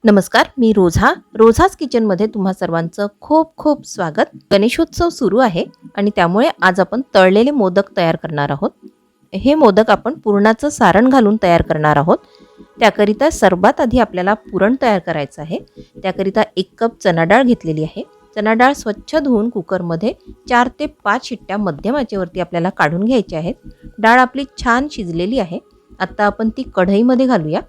नमस्कार, मी रोझाच किचनमध्ये तुम्हा सर्वांचं खूप खूप स्वागत। गणेशोत्सव सुरू आहे आणि त्यामुळे आज आपण तळलेले मोदक तयार करणार आहोत। हे मोदक आपण पुरणाचं सारण घालून तयार करणार आहोत। त्याकरिता सर्वात आधी आपल्याला पुरण तयार करायचं आहे। त्याकरिता 1 कप चणा डाळ घेतलेली आहे। चणा डाळ स्वच्छ धुवून कुकरमध्ये 4 ते 5 शिट्ट्या मध्यम आचेवरती आपल्याला काढून घ्यायची आहेत। डाळ आपली छान शिजलेली आहे। आता आपण ती कढईमध्ये घालूया।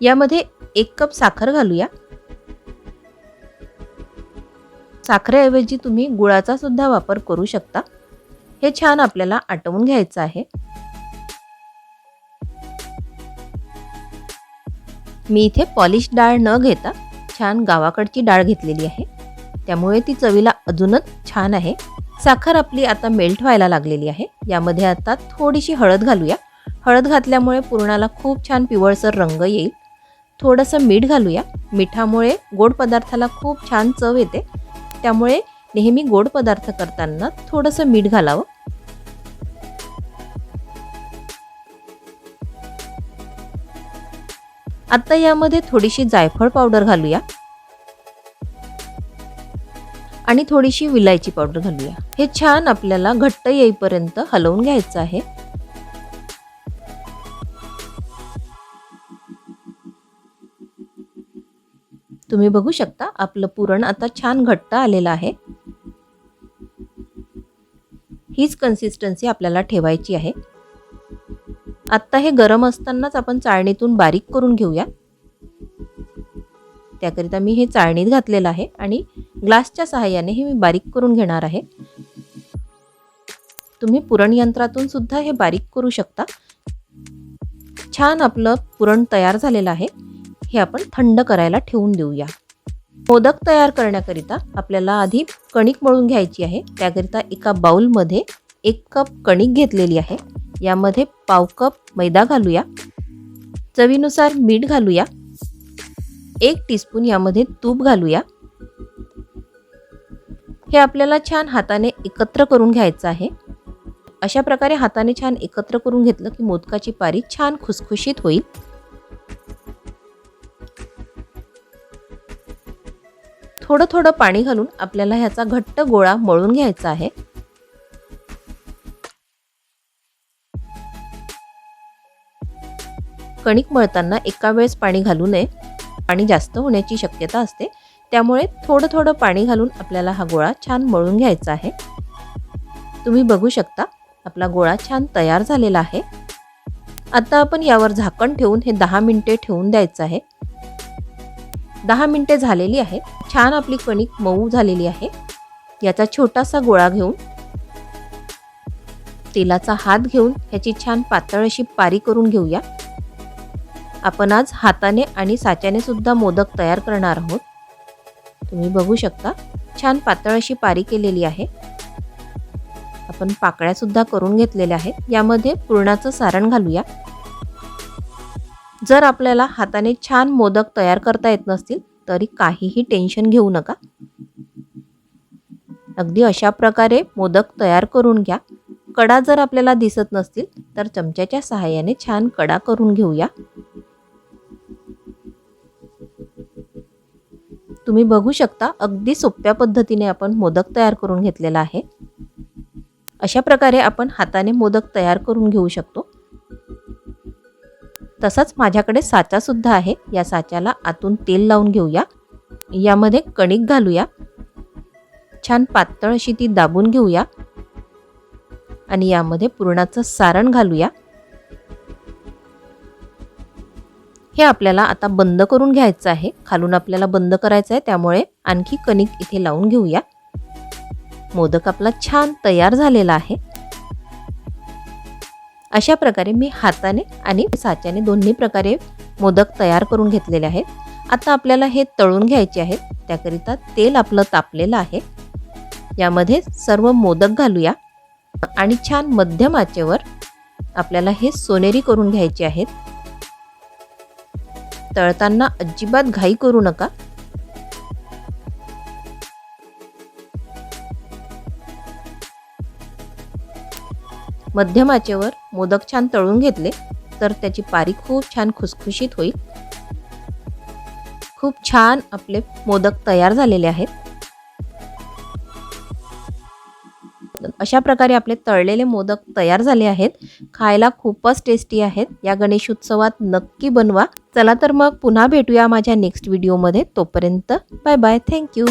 यामध्ये 1 कप साखर घालूया। साखरेऐवजी तुम्ही गुळाचा सुद्धा वापर करू शकता। हे छान आपल्याला आटवून घ्यायचं आहे। मी इथे पॉलिश डाळ न घेता छान गावाकडची डाळ घेतलेली आहे, त्यामुळे ती चवीला अजूनच छान आहे। साखर आपली आता मेल्ट व्हायला लागलेली आहे। यामध्ये आता थोडीशी हळद घालूया। हळद घातल्यामुळे पुरणाला खूप छान पिवळसर रंग येईल। थोडंसं मीठ घालूया। मिठामुळे गोड पदार्थाला खूप छान चव येते, त्यामुळे नेहमी गोड पदार्थ करताना थोडंसं मीठ घालावं। आता यामध्ये थोडीशी जायफळ पावडर घालूया आणि थोडीशी विलायची पावडर घालूया। हे छान आपल्याला घट्ट येईपर्यंत हलवून घ्यायचं आहे। तुम्ही बघू शकता आपलं पुरण आता छान घट्ट आलेलं आहे। हीच कन्सिस्टन्सी आपल्याला ठेवायची आहे। आता हे गरम असतानाच आपण चाळणीतून बारीक करून घेऊया। त्याकरिता मी हे चाळणीत घातलेलं आहे आणि ग्लासच्या सहाय्याने हे मी बारीक करून घेणार आहे। तुम्ही पुरण यंत्रातून सुद्धा हे बारीक करू शकता। छान आपलं पुरण तयार झालेलं आहे। हे आपण थंड करायला ठेवून देऊया। मोदक तयार करण्याकरिता आपल्याला आधी कणिक मळून घ्यायची आहे। त्याकरिता एका बाउलमध्ये 1 कप कणिक घेतलेली आहे। यामध्ये पाव कप मैदा घालूया। चवीनुसार मीठ घालूया। 1 टीस्पून यामध्ये तूप घालूया। हे आपल्याला छान हाताने एकत्र करून घ्यायचं आहे। अशा प्रकारे हाताने छान एकत्र करून घेतलं की मोदकाची पारी छान खुसखुशीत होईल। थोडं थोडं पाणी घालून आपल्याला ह्याचा घट्ट गोळा मळून घ्यायचा आहे। कणिक मळताना एका वेळेस पाणी घालू नये, पाणी जास्त होण्याची शक्यता असते, त्यामुळे थोडं थोडं पाणी घालून आपल्याला हा गोळा छान मळून घ्यायचा आहे। तुम्ही बघू शकता आपला गोळा छान तयार झालेला आहे। आता आपण यावर झाकण ठेवून हे 10 मिनिटे ठेवून द्यायचं आहे। 10 मिनिटे झालेली आहेत। छान आपली कणिक मऊ झालेली आहे। याचा छोटासा गोळा घेऊन तेलाचा हात घेऊन ह्याची छान पातळ अशी पारी करून घेऊया। आपण आज हाताने आणि साच्याने सुद्धा मोदक तयार करणार आहोत। तुम्ही बघू शकता छान पातळ अशी पारी केलेली आहे। आपण पाकळ्या सुद्धा करून घेतलेल्या आहेत। यामध्ये पुरणाचं सारण घालूया। जर आपल्याला हाताने छान मोदक तयार करता येत नसतील तरी काहीही टेन्शन घेऊ नका। अगदी अशा प्रकारे मोदक तयार करून घ्या। कडा जर आपल्याला दिसत नसतील तर चमच्याच्या सहाय्याने छान कडा करून घेऊया। तुम्ही बघू शकता अगदी सोप्या पद्धतीने आपण मोदक तयार करून घेतलेला आहे। अशा प्रकारे आपण हाताने मोदक तयार करून घेऊ शकतो। तसंच माझ्याकडे साचा सुद्धा आहे। या साच्याला आतून तेल लावून घेऊया। यामध्ये कणिक घालूया। छान पातळ अशी ती दाबून घेऊया आणि यामध्ये पुरणाचं सारण घालूया। हे आपल्याला आता बंद करून घ्यायचं आहे। खालून आपल्याला बंद करायचं आहे, त्यामुळे आणखी कणिक इथे लावून घेऊया। मोदक आपला छान तयार झालेला आहे। अशा प्रकारे मी हाताने आणि साच्याने दोन्ही प्रकारे मोदक तयार करून घेतलेले आहेत। आता आपल्याला हे तळून घ्यायचे आहेत। त्याकरिता तेल आपलं तापलेलं आहे। यामध्ये सर्व मोदक घालूया आणि छान मध्यम आचेवर आपल्याला हे सोनेरी करून घ्यायचे आहेत। तळताना अजिबात घाई करू नका। मध्यम आचेवर मोदक छान तळून घेतले तर त्याची पारी खूप छान खुसखुशीत होईल. खूप छान आपले मोदक तयार झालेले आहेत. अशा प्रकारे आपले तळलेले मोदक तयार झाले आहेत. खायला खूपच टेस्टी आहेत. या गणेश उत्सवात नक्की बनवा. चला तर मग पुन्हा भेटूया माझ्या नेक्स्ट व्हिडिओमध्ये. तोपर्यंत बाय बाय. Thank you.